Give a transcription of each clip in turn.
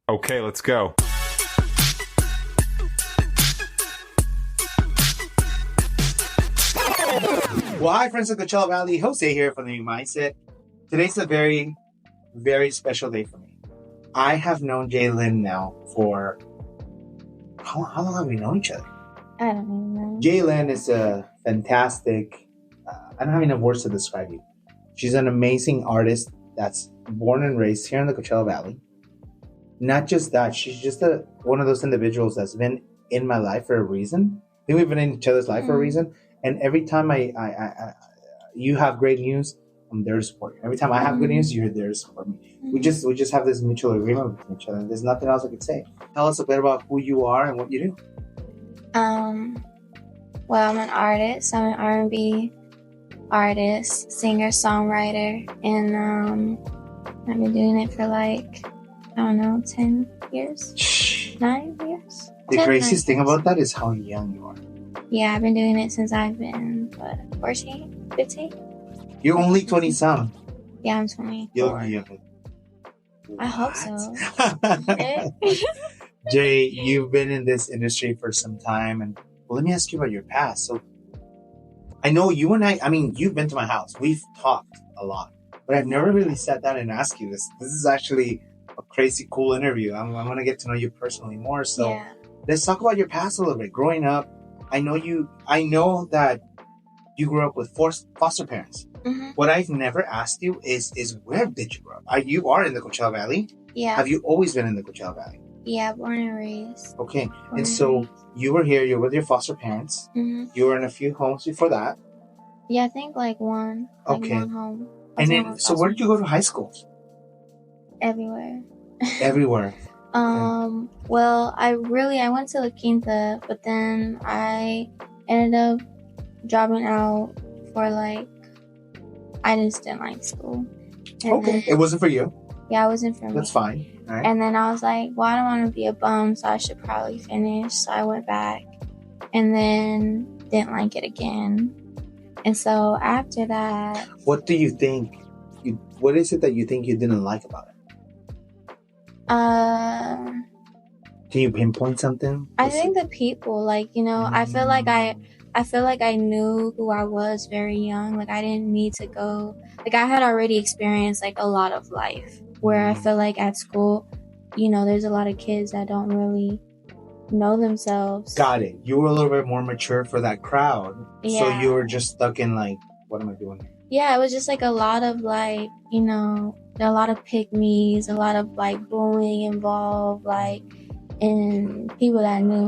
Okay, let's go. Well, hi, friends of Coachella Valley. Jose here from the New Mindset. Today's a very, very special day for me. I have known Jaelyn now for... How long have we known each other? I don't even know. Jaelyn is a fantastic... I don't have enough words to describe you. She's an amazing artist that's born and raised here in the Coachella Valley. Not just that, she's just one of those individuals that's been in my life for a reason. I think we've been in each other's life for a reason. And every time you have great news, I'm there to support you. Every time I have good news, you're there to support me. We just have this mutual agreement with each other. There's nothing else I could say. Tell us a bit about who you are and what you do. Well, I'm an artist. I'm an R&B artist, singer-songwriter, and I've been doing it for 10 years? 9 years? The craziest thing about that is how young you are. Yeah, I've been doing it since I've been, 14, 15? You're only 20-some. Yeah, I'm 20. I hope so. Jay, you've been in this industry for some time, and let me ask you about your past. So, I know you and I mean, you've been to my house. We've talked a lot, but I've never really sat down and asked you this. This is actually a crazy cool interview. I'm going to get to know you personally more. So, Let's talk about your past a little bit. Growing up, I know that you grew up with foster parents. Mm-hmm. What I've never asked you is where did you grow up? You are in the Coachella Valley? Yeah. Have you always been in the Coachella Valley? Yeah, born and raised. Okay. And so you were here, you're with your foster parents. Mm-hmm. You were in a few homes before that. Yeah, I think one. One home. And then, so where did you go to high school? Everywhere. Everywhere. Well, I went to La Quinta, but then I ended up dropping out for I just didn't like school. And then, it wasn't for you? Yeah, it wasn't for me. That's fine. All right. And then I was like, well, I don't want to be a bum, so I should probably finish. So I went back and then didn't like it again. And so after that... What do you think? What is it that you think you didn't like about it? Can you pinpoint something? I think the people, I feel like I knew who I was very young. I didn't need to go. I had already experienced a lot of life. Where I feel like at school, there's a lot of kids that don't really know themselves. Got it. You were a little bit more mature for that crowd. Yeah. So you were just stuck in what am I doing here? Yeah, it was just a lot of a lot of pick-me's, a lot of bullying involved, and people that know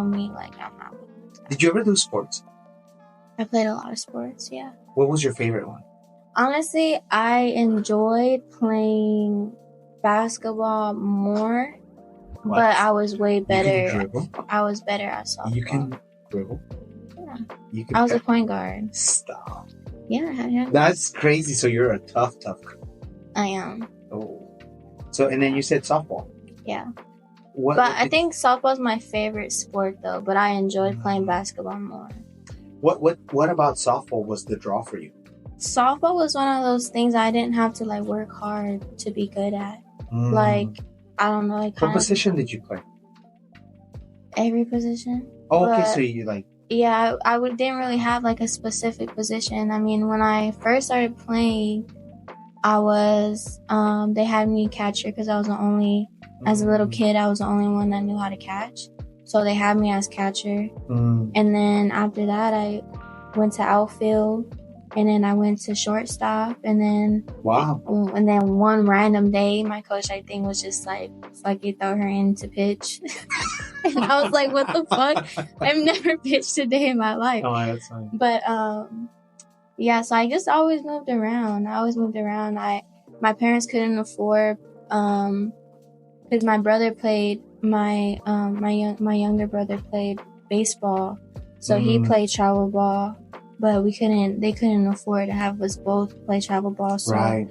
me, I'm not. Did you ever do sports? I played a lot of sports, yeah. What was your favorite one? Honestly, I enjoyed playing basketball more, but I was way better. You can dribble? I was better at softball. You can dribble? Yeah. I was a point guard. Stop. Yeah. That's crazy. So you're a tough girl. I am. Oh. So, and then you said softball. Yeah. I think softball's my favorite sport, though. But I enjoyed playing basketball more. What about softball was the draw for you? Softball was one of those things I didn't have to work hard to be good at. I don't know. What position did you play? Every position. Oh, okay. So you Yeah, I didn't really have a specific position. I mean, when I first started playing, I was they had me catcher because I was the only. As a little kid, I was the only one that knew how to catch. So they had me as catcher. And then after that, I went to outfield. And then I went to shortstop. And then... Wow. And then one random day, my coach, I think, was just fuck it, throw her in to pitch. And I was like, what the fuck? I've never pitched a day in my life. Oh, that's fine. But, yeah, so I just always moved around. My parents couldn't afford... because my brother played my younger brother played baseball, so he played travel ball, but they couldn't afford to have us both play travel ball. So. Right.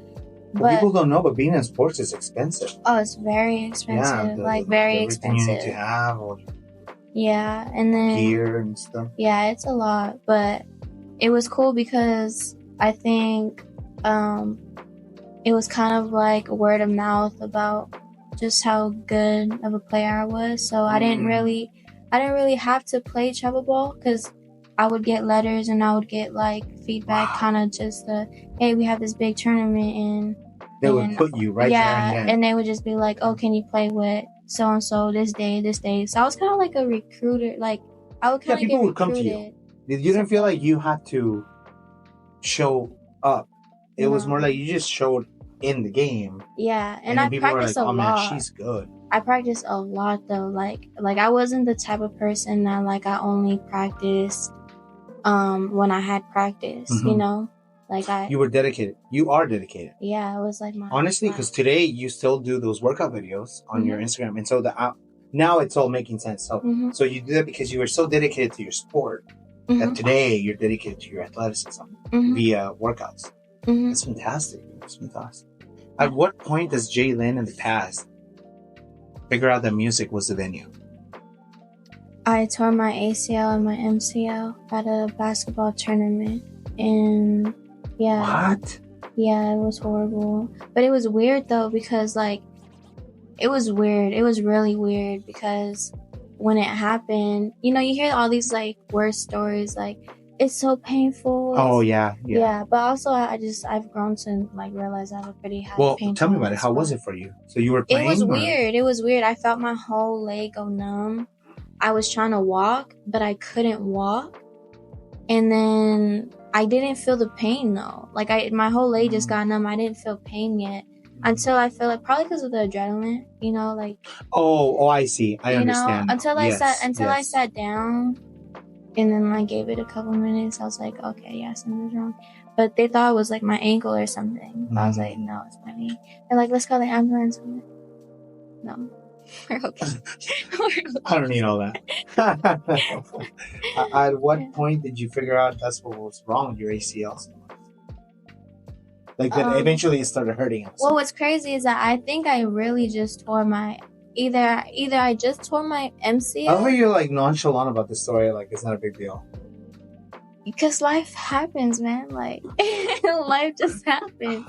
But people don't know, but being in sports is expensive. Oh, it's very expensive. Yeah, very expensive. You need to have and then gear and stuff. Yeah, it's a lot, but it was cool because I think it was kind of word of mouth about just how good of a player I was. So I didn't really have to play travel ball because I would get letters and I would get like feedback, kind of just hey, we have this big tournament and they would put you right there. Yeah, and they would just be like, oh, can you play with so and so this day? So I was kind of like a recruiter. Like I would kind of get recruited. Would come to you. You didn't feel like you had to show up. It was more like you just showed in the game. Yeah, and I practiced a lot. Man, she's good. I practiced a lot though. Like I wasn't the type of person that like I only practiced when I had practice, you know? Like you were dedicated. You are dedicated. Yeah, it was like my honestly, because today you still do those workout videos on your Instagram, and so now it's all making sense. So so you did that because you were so dedicated to your sport that today you're dedicated to your athleticism via workouts. That's fantastic. That's fantastic. At what point does Jaelyn in the past figure out that music was the venue? I tore my ACL and my MCL at a basketball tournament, and What? Yeah, it was horrible. But it was weird though because like it was weird. It was really weird because when it happened, you know, you hear all these like worst stories like it's so painful. Oh yeah. But also I've grown to like realize I have a pretty high pain. Well, tell me about it. How was it for you? So you were playing? It was weird. I felt my whole leg go numb. I was trying to walk, but I couldn't walk. And then I didn't feel the pain though. Like my whole leg just got numb. I didn't feel pain yet until I feel like probably because of the adrenaline, you know, like. Oh, I see. I understand. Until I sat down, and then I gave it a couple minutes. I was like, okay, yeah, something's wrong. But they thought it was like my ankle or something. I was like, no, it's my knee. They're like, let's call the ambulance. I'm like, no. We're okay. I don't need all that. At what point did you figure out that's what was wrong with your ACL? Like that eventually it started hurting. Well, what's crazy is that I think I really just tore my either I just tore my MCL. I love how you're like nonchalant about this story, like it's not a big deal. Because life happens, man. Like life just happens.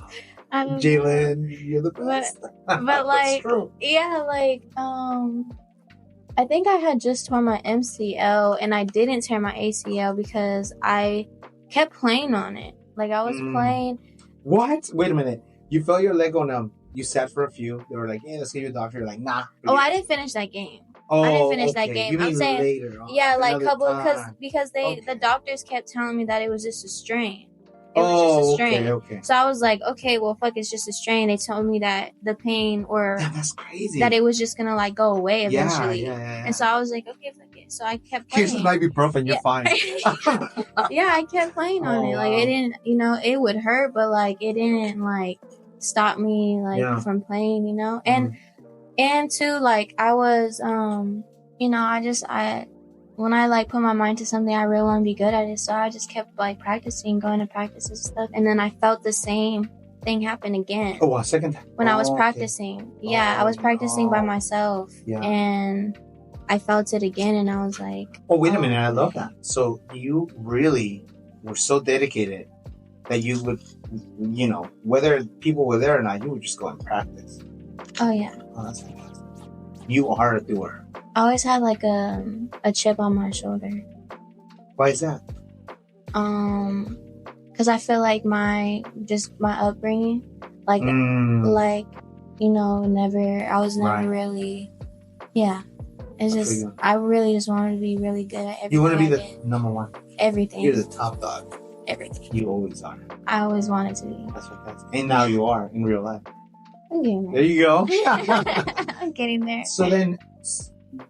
Jaelyn, you're the best. But like, yeah, like, I think I had just torn my MCL and I didn't tear my ACL because I kept playing on it. Like I was playing. What? Wait a minute. You felt your leg go numb. You sat for a few. They were like, "Hey, let's get you a doctor." You're like, "Nah." Oh, I didn't finish that game. I didn't finish that game. You mean I'm saying later on, yeah, like because the doctors kept telling me that it was just a strain. It was just a strain. Okay. So I was like, okay, well, fuck, it's just a strain. They told me that the pain or that's crazy. That it was just gonna like go away eventually. Yeah. And so I was like, okay, fuck it. So I kept playing. Here's some ibuprofen, you're fine. Yeah, I kept playing on it. Like it didn't, you know, it would hurt, but like it didn't like stop me like from playing, you know. And too, like I was, you know, when I like put my mind to something, I really want to be good at it. So I just kept like practicing, going to practice and stuff. And then I felt the same thing happen again. Oh, a second time? When I was practicing. Yeah, I was practicing by myself. Yeah. And I felt it again and I was like... Oh, wait a minute. I love that. So you really were so dedicated that you would, you know, whether people were there or not, you would just go and practice. Oh, yeah. Oh, that's fantastic. You are a doer. I always had like a chip on my shoulder. Why is that? Because I feel like my upbringing, like you know, I was never really, yeah. It's just I really just wanted to be really good at everything. You want to be the number one. Everything. You're the top dog. Everything. You always are. I always wanted to be. That's fantastic. And now you are in real life. I'm getting there. There you go. I'm getting there. So then,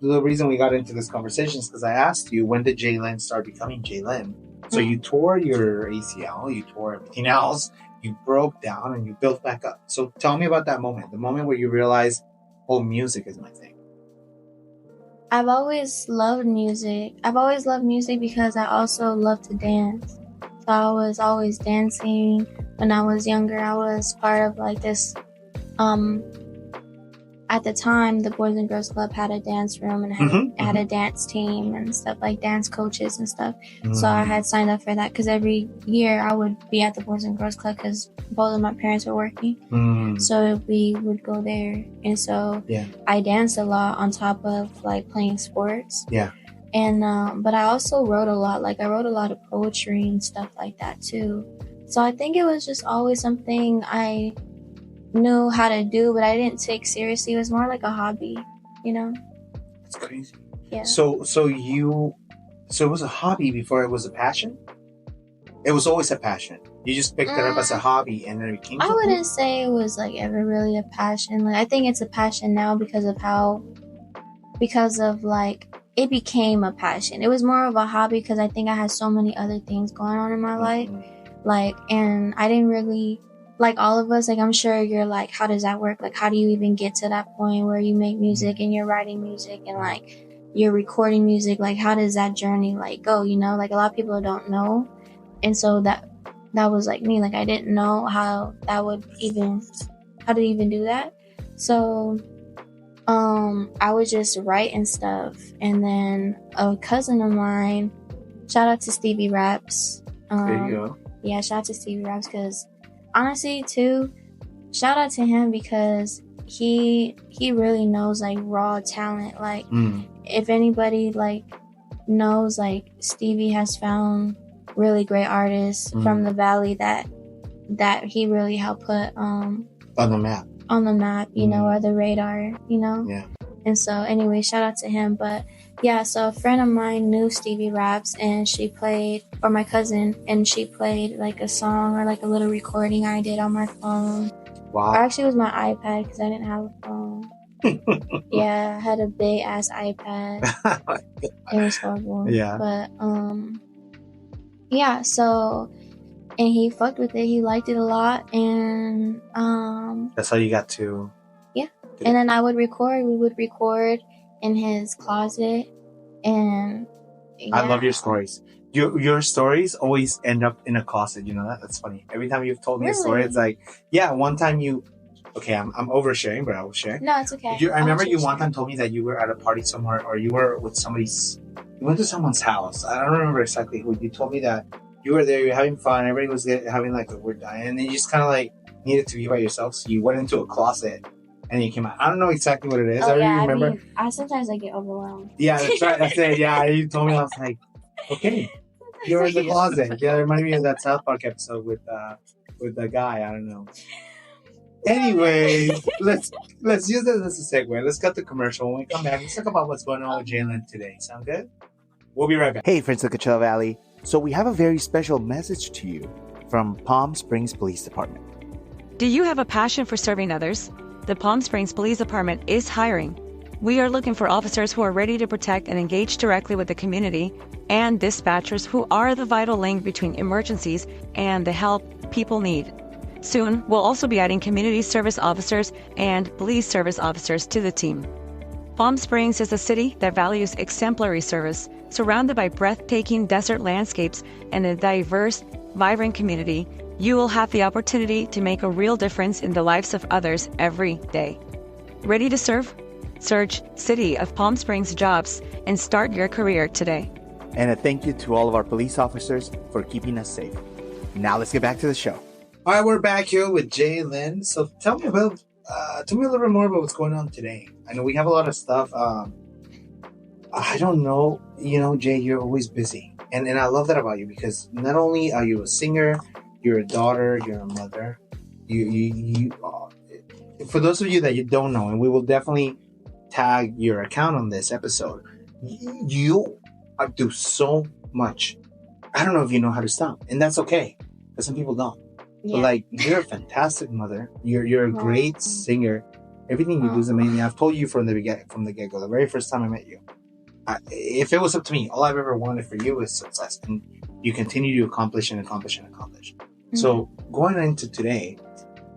the reason we got into this conversation is because I asked you, when did Jaelyn start becoming Jaelyn? So you tore your ACL, you tore everything else, you broke down, and you built back up. So tell me about that moment, the moment where you realized, oh, music is my thing. I've always loved music. I've always loved music because I also love to dance. So I was always dancing. When I was younger, I was part of like this at the time, the Boys and Girls Club had a dance room and had a dance team and stuff, like dance coaches and stuff. So I had signed up for that because every year I would be at the Boys and Girls Club because both of my parents were working. So we would go there. And so I danced a lot on top of like playing sports. Yeah. And, but I also wrote a lot. Like I wrote a lot of poetry and stuff like that too. So I think it was just always something I knew how to do, but I didn't take seriously. It was more like a hobby, you know? That's crazy. Yeah. So it was a hobby before it was a passion? It was always a passion. You just picked it up as a hobby and then it became something? I wouldn't say it was like ever really a passion. Like I think it's a passion now because of like it became a passion. It was more of a hobby because I think I had so many other things going on in my life. Like, and I didn't really, like all of us, like I'm sure you're like, how does that work? Like, how do you even get to that point where you make music and you're writing music and like you're recording music? Like, how does that journey like go? You know, like a lot of people don't know. And so that was like me. Like, I didn't know how to even do that. So, I would just write and stuff. And then a cousin of mine, shout out to Stevie Raps. There you go. Yeah, shout out to Stevie Raps because honestly, too, shout out to him because he really knows like raw talent. Like, if anybody like knows, like Stevie has found really great artists from the Valley that he really helped put on the map, you know, or the radar, you know. Yeah. And so, anyway, shout out to him. But yeah, so a friend of mine knew Stevie Raps, and she played, or my cousin, and she played like a song or like a little recording I did on my phone. Wow. Or actually, it was my iPad because I didn't have a phone. Yeah, I had a big ass iPad. It was horrible. Yeah. But yeah. So, and he fucked with it. He liked it a lot, and that's how you got to. Yeah. And then I would record. We would record in his closet, and yeah. I love your stories. Your stories always end up in a closet. You know that? That's funny. Every time you've told me a story, it's like, yeah, one time you. Okay, I'm oversharing, but I will share. No, it's okay. I remember you one time told me that you were at a party somewhere, or you were with somebody's. You went to someone's house. I don't remember exactly who. You told me that you were there, you're having fun, everybody was having like a weird time, and then you just kind of like needed to be by yourself, so you went into a closet and you came out. I don't know exactly what it is. I remember. I sometimes I get overwhelmed. Yeah, that's right. That's it. Yeah, you told me. I was like, okay, you're in the closet. Yeah, it reminded me of that South Park episode with the guy. I don't know. Anyway, let's use this as a segue. Let's cut the commercial. When we come back, let's talk about what's going on with Jaelyn today. Sound good? We'll be right back. Hey, friends of Coachella Valley. So we have a very special message to you from Palm Springs Police Department. Do you have a passion for serving others? The Palm Springs Police Department is hiring. We are looking for officers who are ready to protect and engage directly with the community, and dispatchers who are the vital link between emergencies and the help people need. Soon, we'll also be adding community service officers and police service officers to the team. Palm Springs is a city that values exemplary service, surrounded by breathtaking desert landscapes and a diverse, vibrant community. You will have the opportunity to make a real difference in the lives of others every day. Ready to serve? Search City of Palm Springs Jobs and start your career today. And a thank you to all of our police officers for keeping us safe. Now let's get back to the show. All right, we're back here with Jaelyn. So tell me a little bit more about what's going on today. I know we have a lot of stuff. I don't know. You know, Jay, you're always busy. And I love that about you because not only are you a singer, you're a daughter, you're a mother. You for those of you that you don't know, and we will definitely tag your account on this episode, you do so much. I don't know if you know how to stop. And that's okay. Because some people don't. Yeah. But like, you're a fantastic mother. You're a great singer. Everything you do is amazing. I've told you from the get-go, the very first time I met you. If it was up to me, all I've ever wanted for you is success. And you continue to accomplish and accomplish and accomplish. Mm-hmm. So going into today,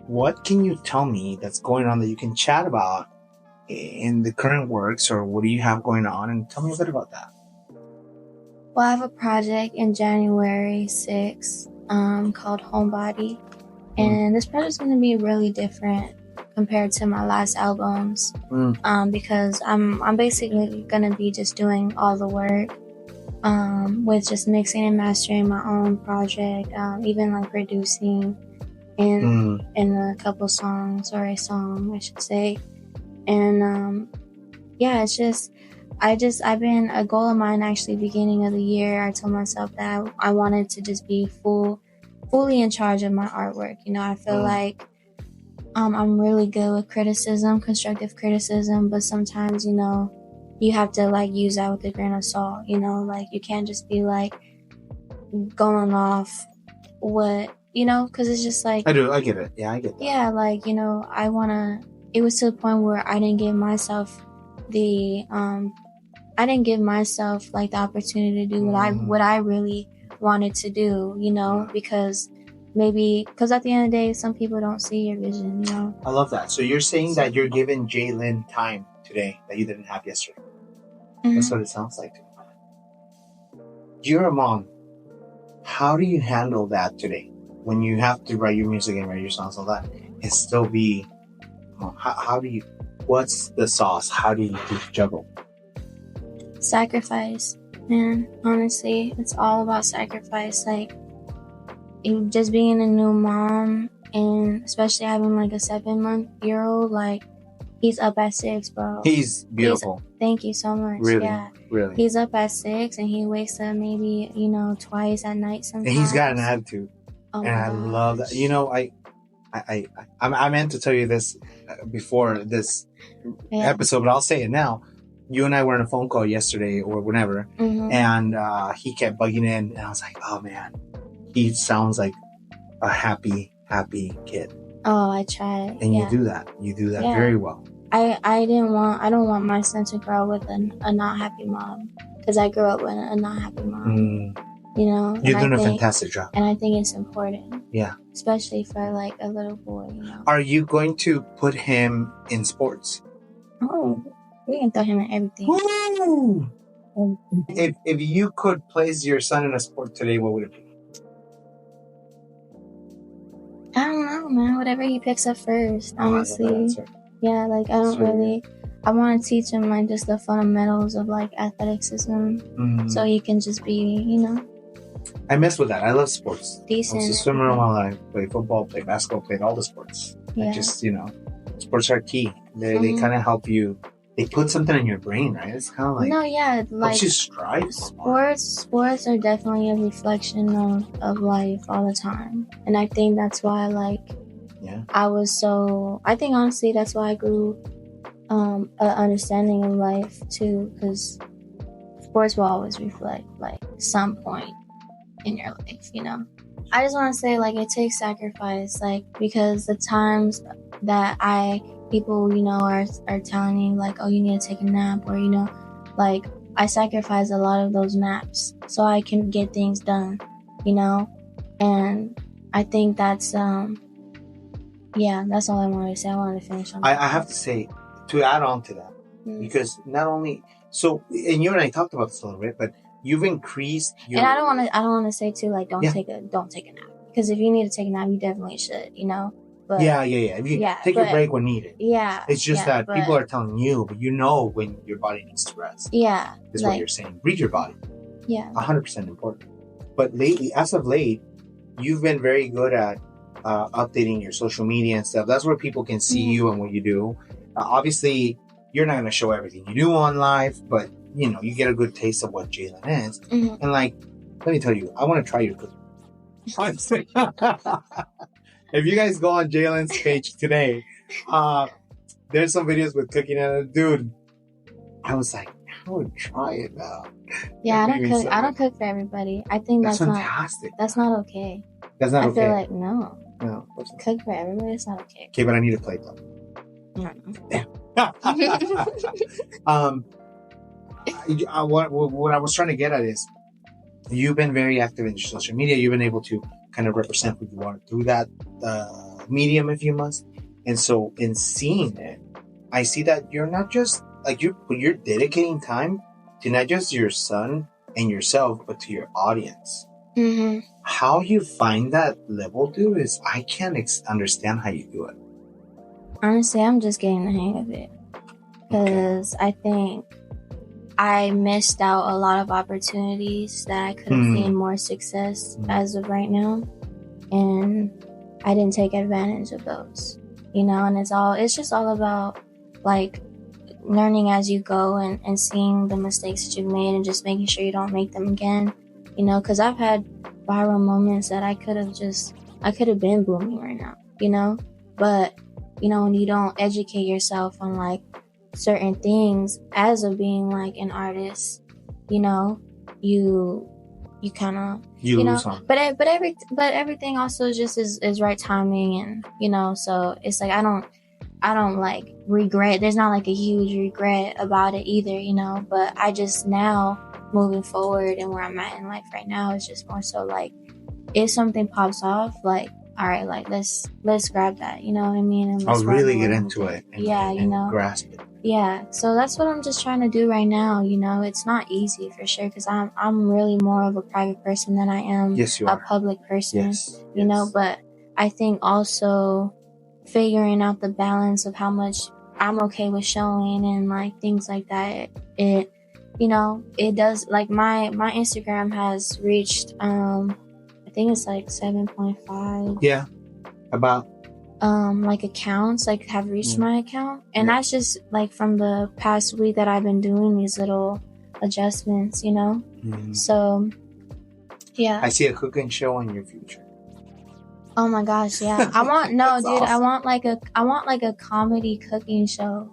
what can you tell me that's going on that you can chat about in the current works, or what do you have going on? And tell me a bit about that. Well, I have a project in January 6th called Homebody. And this project is going to be really different compared to my last albums. Because I'm basically gonna be just doing all the work, with just mixing and mastering my own project, even like producing in a couple songs, or a song I should say. And it's just I've been a goal of mine actually beginning of the year. I told myself that I wanted to just be fully in charge of my artwork. I feel like I'm really good with criticism, constructive criticism, but sometimes, you have to like use that with a grain of salt, like you can't just be like going off what, because it's just like, I get it. Yeah, I get that. Yeah, like, it was to the point where I didn't give myself like the opportunity to do what I really wanted to do, because at the end of the day, some people don't see your vision, I love that. So you're saying that you're giving Jaelyn time today that you didn't have yesterday. That's what it sounds like to me. You're a mom. How do you handle that today when you have to write your music and write your songs, all that, and still be? How do you? What's the sauce? How do you juggle? Sacrifice, man. Honestly, it's all about sacrifice. Like, just being a new mom, and especially having like a 7-month-old, like, he's up at 6, bro. He's beautiful. Thank you so much. Really? Yeah. Really. He's up at 6 and he wakes up maybe, twice at night sometimes. And he's got an attitude. Oh, and I love that. I meant to tell you this before this episode, but I'll say it now. You and I were on a phone call yesterday or whenever, and he kept bugging in, and I was like, oh man, he sounds like a happy kid. Oh, I try. And you do that very well. I don't want my son to grow up with a not happy mom, because I grew up with a not happy mom. You're doing a fantastic job. And I think it's important. Yeah. Especially for like a little boy, Are you going to put him in sports? Oh, we can throw him in everything. Woo! If you could place your son in a sport today, what would it be? I don't know, man. Whatever he picks up first, honestly. Yeah, like I want to teach him like just the fundamentals of like athleticism, so he can just be, I mess with that. I love sports. Decent. I was a swimmer while I played football, played basketball, played all the sports. Yeah. I just, sports are key. They kind of help you. They put something in your brain, right? It's kind of like helps you strive. Sports are definitely a reflection of life all the time, and I think that's why I think honestly that's why I grew an understanding of life too, because sports will always reflect like some point in your life, I just want to say like it takes sacrifice, like, because the times that people are telling me like, oh, you need to take a nap, or like I sacrifice a lot of those naps so I can get things done, and I think that's that's all I wanted to say. I wanted to finish on that. I have to say, to add on to that, because not only and you and I talked about this a little bit, but you've increased your... And I don't want to say too like don't take a nap, because if you need to take a nap, you definitely should, But, If you take your break when needed. Yeah. It's just that people are telling you, but when your body needs to rest. Yeah. Is what you're saying. Read your body. Yeah. 100% important. But as of late, you've been very good at updating your social media and stuff. That's where people can see you and what you do. Obviously, you're not going to show everything you do on live, but you get a good taste of what Jaelyn is. And like, let me tell you, I want to try your cooking. If you guys go on Jaelyn's page today, there's some videos with cooking, and dude, I was like, I would try it now. Yeah, I don't cook for everybody. I think that's fantastic. That's not okay. That's not okay. I feel like no. Cook for everybody. It's not okay. Okay, but I need a plate though. What I was trying to get at is, you've been very active in your social media. You've been able to kind of represent who you are through that medium, if you must. And so in seeing it, I see that you're not just like you're dedicating time to not just your son and yourself, but to your audience. How you find that level, dude, is I can't understand how you do it. Honestly, I'm just getting the hang of it. Because I think I missed out a lot of opportunities that I could have seen more success as of right now. And I didn't take advantage of those, you know, and it's just all about like learning as you go and seeing the mistakes that you've made and just making sure you don't make them again, you know, because I've had viral moments that I could have been blooming right now, you know, but, you know, when you don't educate yourself on like certain things as of being like an artist, you know, you kind of you know, but everything also just is right timing, and you know, so it's like I don't like regret. There's not like a huge regret about it either, you know, but I just now moving forward and where I'm at in life right now is just more so like if something pops off, like all right, like let's grab that, you know what I mean? And I'll really get into it. And, yeah, you know, grasp it. Yeah, so that's what I'm just trying to do right now. You know, it's not easy for sure because I'm really more of a private person than I am a public person. Yes. You know, but I think also figuring out the balance of how much I'm okay with showing and like things like that. It you know, it does like my Instagram has reached I think it's like 7.5. Yeah, about. Like accounts like have reached my account, and that's just like from the past week that I've been doing these little adjustments, you know. So yeah, I see a cooking show in your future. Oh my gosh, yeah. I want dude. Awesome. I want like a comedy cooking show.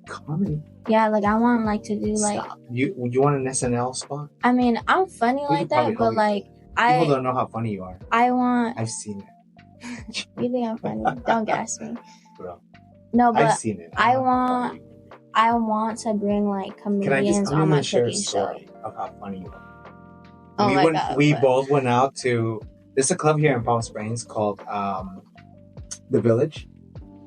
Comedy. Yeah, like I want like to do like. Stop. You want an SNL spot? I mean, I'm funny like that, but like people don't know how funny you are. I've seen it. You think I'm funny? Don't gas me, bro. No, but I've seen it. I want to bring like comedians on my cooking show. Of how funny you are. Oh my God, we both went out to. There's a club here in Palm Springs called The Village,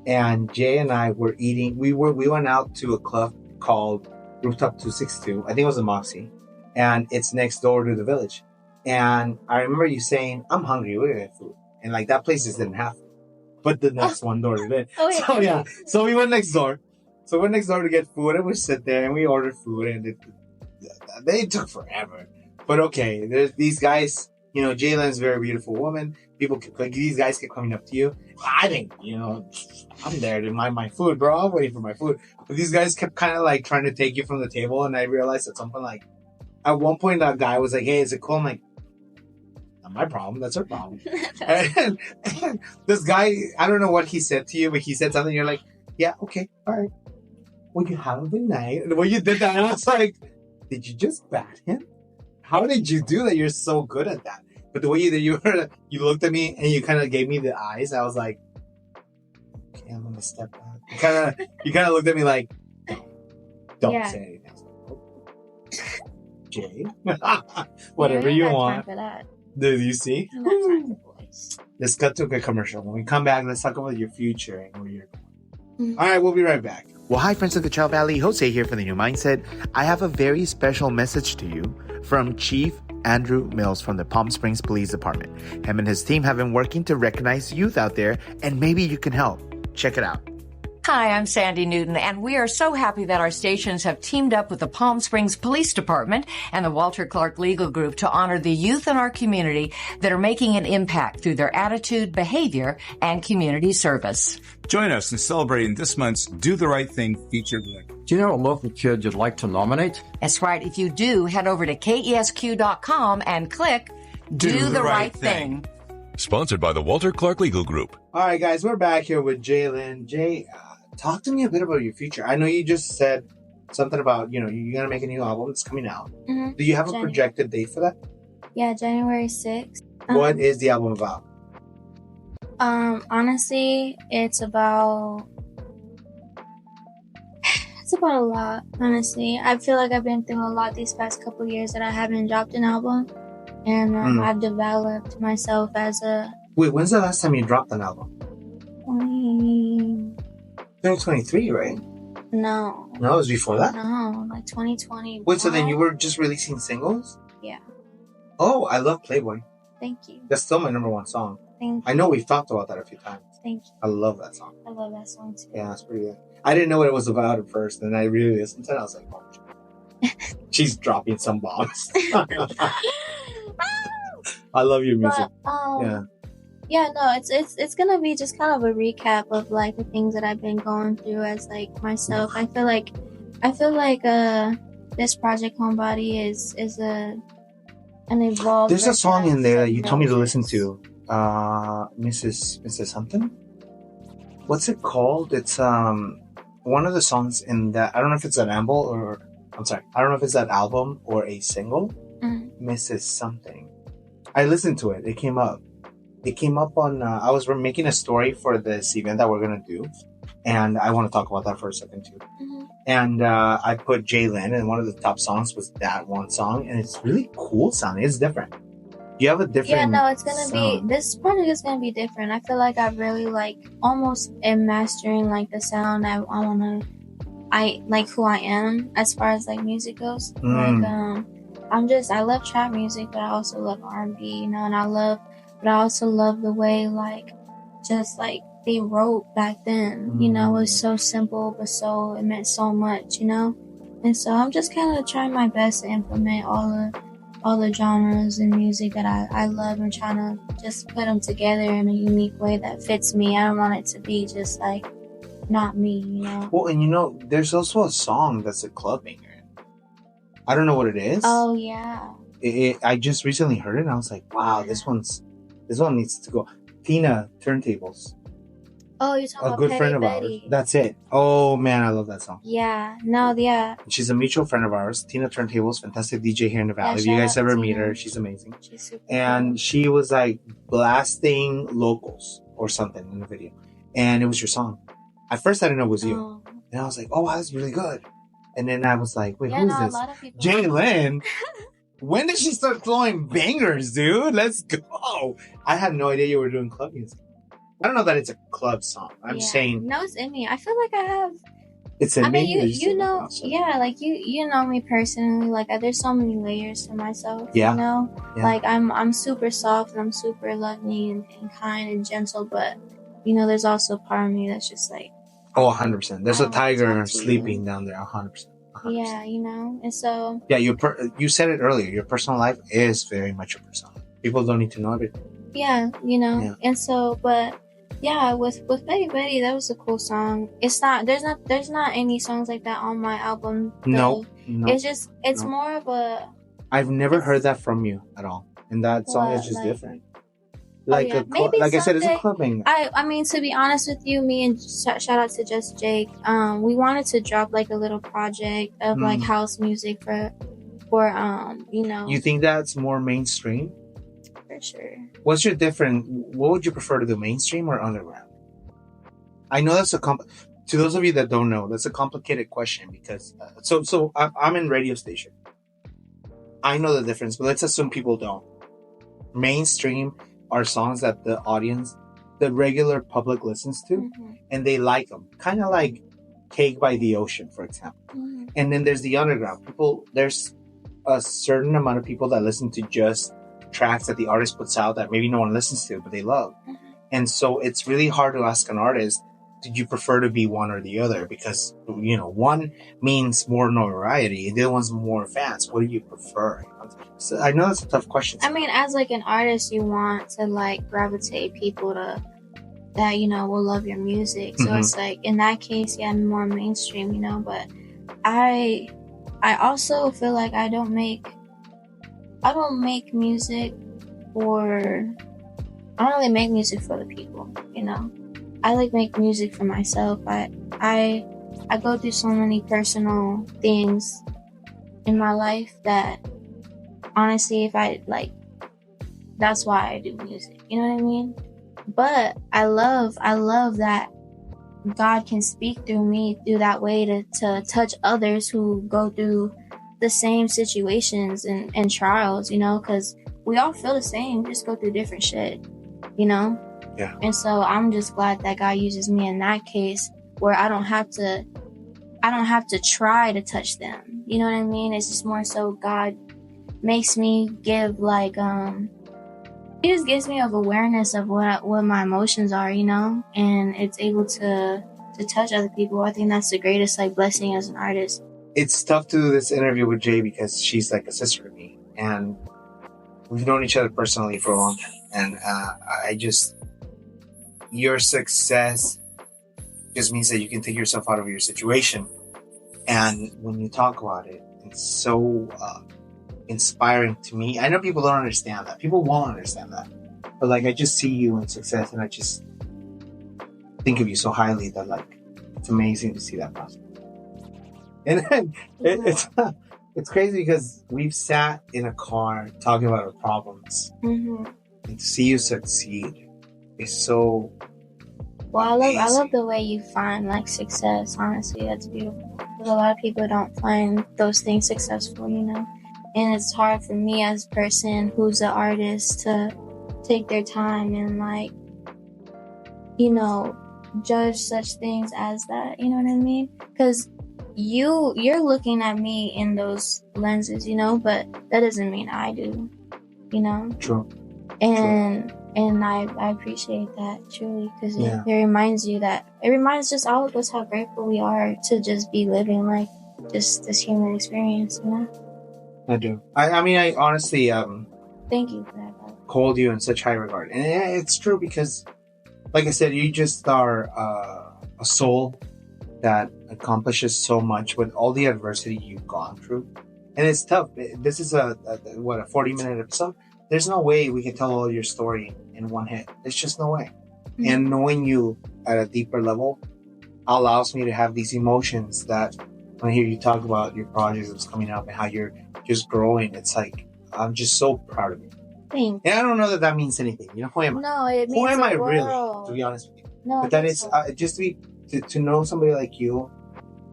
and Jay and I were eating. We went out to a club called Rooftop 262. I think it was a Moxie, and it's next door to The Village. And I remember you saying, "I'm hungry. We're gonna get food." And like that place just didn't have food, but the next one door did. So yeah, so we went next door. So we went next door to get food, and we sit there and we ordered food, and they took forever. But okay, there's these guys. You know, Jaelyn's a very beautiful woman. These guys kept coming up to you. I think, you know, I'm there to mind my food, bro. I'm waiting for my food. But these guys kept kind of like trying to take you from the table, and I realized at some point, like, at one point, that guy was like, "Hey, is it cool?" I'm like, "Not my problem. That's her problem." and this guy, I don't know what he said to you, but he said something. You're like, "Yeah, okay, all right. Well, you have a good night." And when you did that, I was like, "Did you just bat him? How did you do that? You're so good at that." But the way you looked at me and you kind of gave me the eyes. I was like, "Okay, I'm gonna step back." You kind of looked at me like, "Don't say anything." Jay, whatever you want. Time for that. Do you see? Let's cut to a commercial. When we come back, let's talk about your future and where you're going. All right, we'll be right back. Well, hi, friends of Coachella Valley. Jose here from The New Mindset. I have a very special message to you from Chief Andrew Mills from the Palm Springs Police Department. Him and his team have been working to recognize youth out there, and maybe you can help. Check it out. Hi, I'm Sandy Newton, and we are so happy that our stations have teamed up with the Palm Springs Police Department and the Walter Clark Legal Group to honor the youth in our community that are making an impact through their attitude, behavior, and community service. Join us in celebrating this month's Do the Right Thing featured record. Do you know a local kid you'd like to nominate? That's right. If you do, head over to KESQ.com and click Do the Right Thing. Sponsored by the Walter Clark Legal Group. All right, guys, we're back here with Jaelyn. Jay, talk to me a bit about your future. I know you just said something about, you're going to make a new album that's coming out. Mm-hmm. Do you have a projected date for that? Yeah, January 6th. What is the album about? Honestly, it's about a lot, honestly. I feel like I've been through a lot these past couple years that I haven't dropped an album. And I've developed myself as a... Wait, when's the last time you dropped an album? 2023, right? No. No, it was before that? No, like 2020. Wait, so then you were just releasing singles? Yeah. Oh, I love Playboy. Thank you. That's still my number one song. Thank you. I know we've talked about that a few times. Thank you. I love that song. I love that song too. Yeah, it's pretty good. I didn't know what it was about at first, and I really listened to it. I was like, oh, she's dropping some bombs. I love your music. But, no, it's gonna be just kind of a recap of like the things that I've been going through as like myself. I feel like this project Homebody is an evolved. There's a song in there that you told me to Moses. listen to. Mrs. something. What's it called? It's one of the songs in that. I don't know if it's an album or I don't know if it's an album or a single. Mrs. something. I listened to it. It came up. It came up on. I was making a story for this event that we're gonna do, and I want to talk about that for a second too. And I put Jaelyn, and one of the top songs was that one song, and it's really cool sounding. It's different. You have a different. Yeah, no, it's gonna sound. be. This project is gonna be different. I feel like I really like almost am mastering like the sound that I wanna. I like who I am as far as like music goes. Like I love trap music, but I also love R&B, and but I also love the way like just like they wrote back then. It was so simple, but it meant so much, And so I'm just kind of trying my best to implement all the genres and music that I love and trying to just put them together in a unique way that fits me. I don't want it to be just like not me, Well, and there's also a song that's a club banger. I don't know what it is. Oh yeah. I just recently heard it and I was like, wow, this one needs to go. Tina Turntables. Oh, you're talking a about good Petty friend of Betty. ours. That's it. Oh man, I love that song. Yeah. No, yeah. She's a mutual friend of ours. Tina Turntables, fantastic DJ here in the Valley. If you shout guys out ever to meet Tina. her, she's amazing. She's super And cool. she was like blasting locals or something in the video. And it was your song. At first I didn't know it was you. Oh. And I was like, oh, wow, that's really good. And then I was like, wait, Yeah, who is no, a this? lot of people. Jaelyn? When did she start throwing bangers, dude? Let's go. I had no idea you were doing club music. I don't know that it's a club song. I'm saying No, it's in me. I feel like I have. it's in I me. mean, you know, yeah, like you know me personally. Like, there's so many layers to myself. Yeah. Yeah. Like I'm super soft and I'm super loving and kind and gentle, but there's also a part of me that's just like. Oh, 100%. There's I a don't tiger talk to sleeping you. down there. 100%. Yeah, and so. Yeah, you said it earlier. Your personal life is very much your personal life. People don't need to know everything. Yeah, Yeah. and so, but. Yeah, with Petty Betty, that was a cool song. It's not there's not any songs like that on my album. No. It's more of a. I've never heard that from you at all, and that song is just different. Like Maybe like I said, it's a someday- clubbing. I mean, to be honest with you, me and shout out to Just Jake. We wanted to drop like a little project of like house music for You think that's more mainstream? For sure. What would you prefer to do, mainstream or underground? I know that's to those of you that don't know, that's a complicated question because I'm in radio station. I know the difference, but let's assume people don't. Mainstream are songs that the regular public listens to, and they like them. Kind of like Cake by the Ocean, for example. And then there's the underground people. There's a certain amount of people that listen to just tracks that the artist puts out that maybe no one listens to, but they love. And so it's really hard to ask an artist, did you prefer to be one or the other? Because, one means more notoriety and the other one's more fans. What do you prefer? So I know that's a tough question. I mean, as like an artist, you want to like gravitate people that, will love your music. So it's like, in that case, yeah, I'm more mainstream, but I also feel like I don't make music I don't really make music for the people, I like make music for myself. I go through so many personal things in my life that honestly, if I like, that's why I do music. You know what I mean? But I love that God can speak through me through that way to touch others who go through the same situations and trials, because we all feel the same. We just go through different shit, Yeah. And so I'm just glad that God uses me in that case where I don't have to try to touch them. You know what I mean? It's just more so God makes me give like it just gives me of awareness of what my emotions are, you know, and it's able to touch other people. I think that's the greatest like blessing as an artist. It's tough to do this interview with Jay because she's like a sister to me, and we've known each other personally for a long time. And your success just means that you can take yourself out of your situation. And when you talk about it, it's so inspiring to me. I know people don't understand that. People won't understand that. But like, I just see you in success, and I just think of you so highly that like, it's amazing to see that process. And then it's crazy because we've sat in a car talking about our problems, and to see you succeed is so. Well, I love the way you find like success. Honestly, that's beautiful. Because a lot of people don't find those things successful, you know. And it's hard for me as a person who's an artist to take their time and like, you know, judge such things as that. You know what I mean? Because you're looking at me in those lenses, you know, but that doesn't mean I do, you know. True. And I appreciate that truly, because it reminds just all of us how grateful we are to just be living like just this human experience, you know. I do. I mean, I honestly thank you for that. Hold you in such high regard, and it's true because, like I said, you just are a soul that accomplishes so much with all the adversity you've gone through, and it's tough. This is a 40-minute episode. There's no way we can tell all your story in one hit. There's just no way. Mm-hmm. And knowing you at a deeper level allows me to have these emotions that when I hear you talk about your projects that's coming up and how you're just growing, it's like, I'm just so proud of you. Thanks. And I don't know that means anything. You know, who am I? No, it means who am I world. really, to be honest with you? No, but that is just to know somebody like you,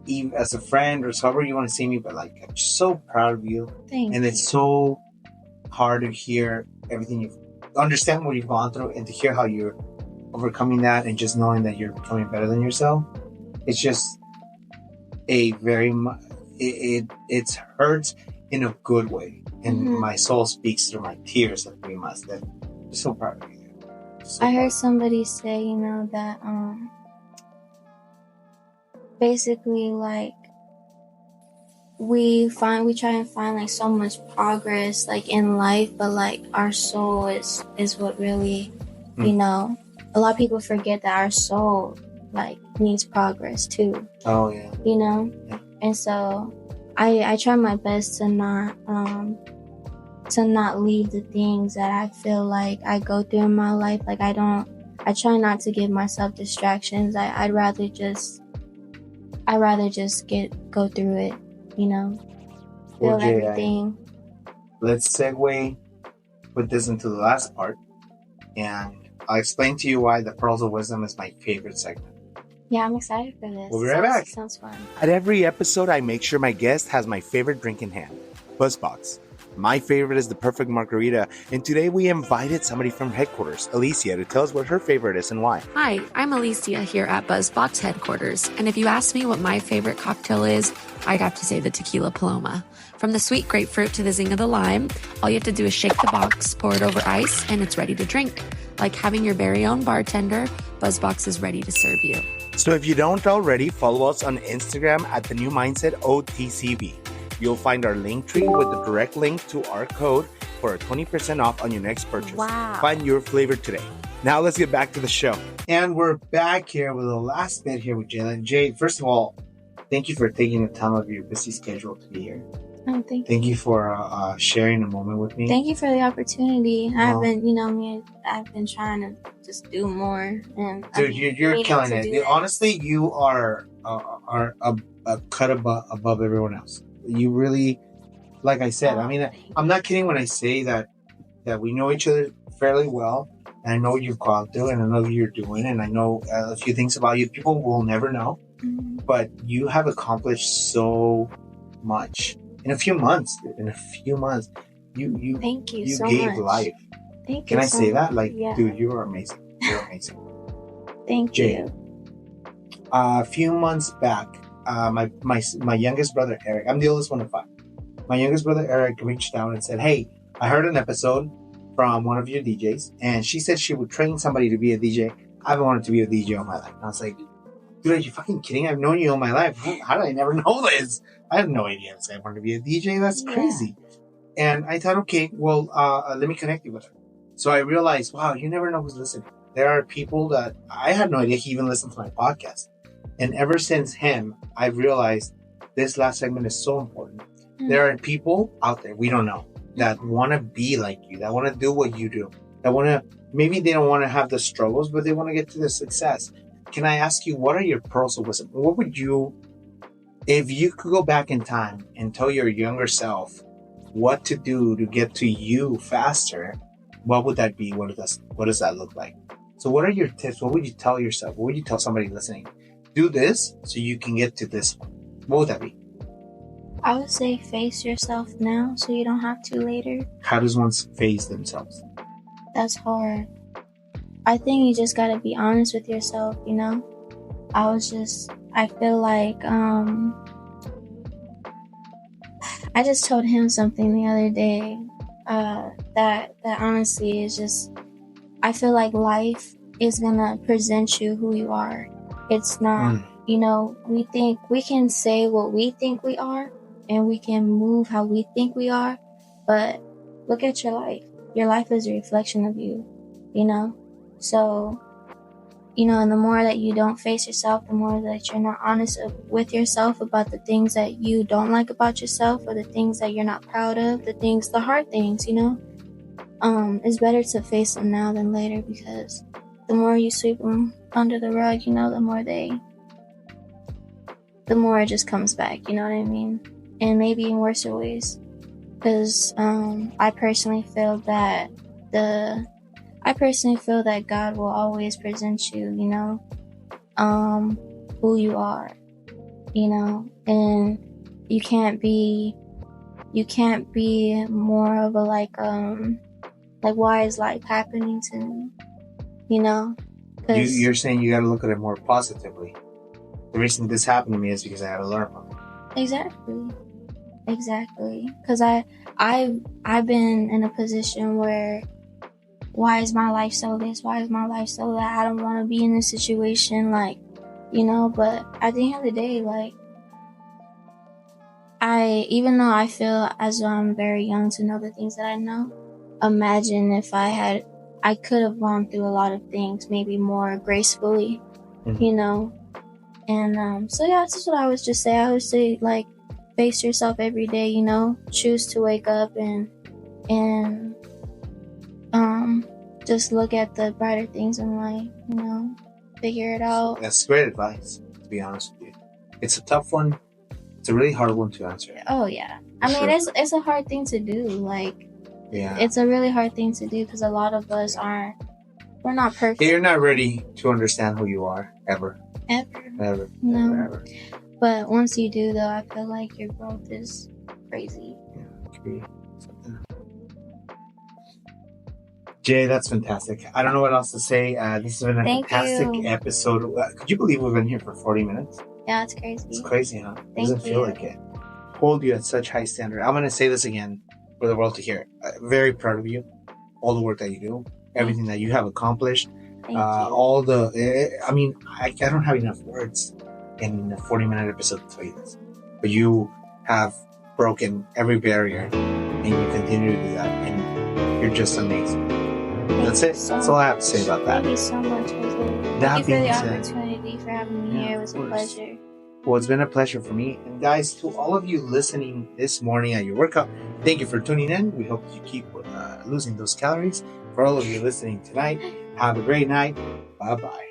even as a friend or however you want to see me, but like, I'm just so proud of you. Thank and you. It's so hard to hear everything understand what you've gone through, and to hear how you're overcoming that, and just knowing that you're becoming better than yourself. It's just a very it hurts in a good way, and my soul speaks through my tears of 3 months. That I'm so proud of you. I heard somebody say, you know, that basically like we try and find like so much progress like in life, but like our soul is what really, you know, a lot of people forget that our soul like needs progress too. Oh yeah. You know? Yeah. And so I try my best to not leave the things that I feel like I go through in my life. Like I try not to give myself distractions. I'd rather just go through it. You know, feel everything. Let's segue with this into the last part, and I'll explain to you why the Pearls of Wisdom is my favorite segment. Yeah, I'm excited for this. We'll be right back. Sounds fun. At every episode, I make sure my guest has my favorite drink in hand, BuzzBox. My favorite is the perfect margarita, and today we invited somebody from headquarters, Alicia, to tell us what her favorite is and why. Hi, I'm Alicia here at BuzzBox headquarters, and if you ask me what my favorite cocktail is, I'd have to say the Tequila Paloma. From the sweet grapefruit to the zing of the lime, all you have to do is shake the box, pour it over ice, and it's ready to drink. Like having your very own bartender, BuzzBox is ready to serve you. So if you don't already, follow us on Instagram at The New Mindset OTCB. You'll find our link tree with the direct link to our code for a 20% off on your next purchase. Wow. Find your flavor today. Now let's get back to the show. And we're back here with the last bit here with Jaelyn. Jay, first of all, thank you for taking the time of your busy schedule to be here. Oh, thank you. Thank you for sharing a moment with me. Thank you for the opportunity. I've been trying to just do more. And dude, you're killing it. Honestly, you are a cut above everyone else. You really, like I said, I mean, I'm not kidding when I say that we know each other fairly well. And I know what you've gone through, and I know what you're doing, and I know a few things about you. People will never know, but you have accomplished so much in a few months. You thank you. You so gave much. life. Thank you. Can I so say much. that? Like, yeah. Dude, you are amazing. You're amazing. Thank Jay, you. A few months back, my youngest brother Eric. I'm the oldest one of 5. My youngest brother Eric reached out and said, "Hey, I heard an episode from one of your DJs, and she said she would train somebody to be a DJ. I've wanted to be a DJ all my life. And I was like, dude, are you fucking kidding? I've known you all my life. How did I never know this? I have no idea. I wanted to be a DJ. That's crazy. And I thought, okay, well, let me connect you with her. So I realized, wow, you never know who's listening. There are people that I had no idea he even listened to my podcast. And ever since him, I've realized this last segment is so important. There are people out there we don't know that want to be like you, that want to do what you do, that want to, maybe they don't want to have the struggles, but they want to get to the success. Can I ask you, what are your pearls of wisdom? What would you, if you could go back in time and tell your younger self what to do to get to you faster, what would that be? What does that look like? So what are your tips? What would you tell yourself? What would you tell somebody listening? Do this so you can get to this one. What would that be? I would say face yourself now so you don't have to later. How does one face themselves? That's hard. I think you just gotta be honest with yourself, you know? I feel like, I just told him something the other day, that honestly is just, I feel like life is gonna present you who you are. It's not, you know, we can say what we think we are and we can move how we think we are, but look at your life. Your life is a reflection of you, you know? So, you know, and the more that you don't face yourself, the more that you're not honest with yourself about the things that you don't like about yourself or the things that you're not proud of, the hard things, you know? It's better to face them now than later, because the more you sweep them under the rug, you know, the more it just comes back, you know what I mean? And maybe in worse ways. Because I personally feel that God will always present you, you know, who you are, you know, and you can't be more of a like why is life happening to me, you know? You're saying you got to look at it more positively. The reason this happened to me is because I had to learn from it. Exactly. Because I've been in a position where, why is my life so this? Why is my life so that? I don't want to be in this situation, like, you know, but at the end of the day, like, even though I feel as though I'm very young to know the things that I know, imagine if I could have gone through a lot of things, maybe more gracefully, you know? And, so yeah, that's what I would just say. I would say, like, face yourself every day, you know, choose to wake up and just look at the brighter things in life, you know, figure it out. That's great advice, to be honest with you. It's a tough one. It's a really hard one to answer. Oh yeah. I mean, it's a hard thing to do. Like, it's a really hard thing to do because a lot of us we're not perfect. You're not ready to understand who you are, ever. No. Ever. But once you do, though, I feel like your growth is crazy. Yeah, Jay, that's fantastic. I don't know what else to say. This has been a fantastic episode. Could you believe we've been here for 40 minutes? Yeah, it's crazy. It's crazy, huh? It doesn't feel like it. Hold you at such high standard. I'm going to say this again for the world to hear. Very proud of you. All the work that you do. Everything that you have accomplished. Thank you. I mean, I don't have enough words in a 40-minute episode to tell you this. But you have broken every barrier and you continue to do that. And you're just amazing. That's it. That's all I have to say about that. Thank you so much, Jose. Thank you for the opportunity for having me here. It was a pleasure. Well, it's been a pleasure for me. And guys, to all of you listening this morning at your workout, thank you for tuning in. We hope you keep losing those calories. For all of you listening tonight, have a great night. Bye-bye.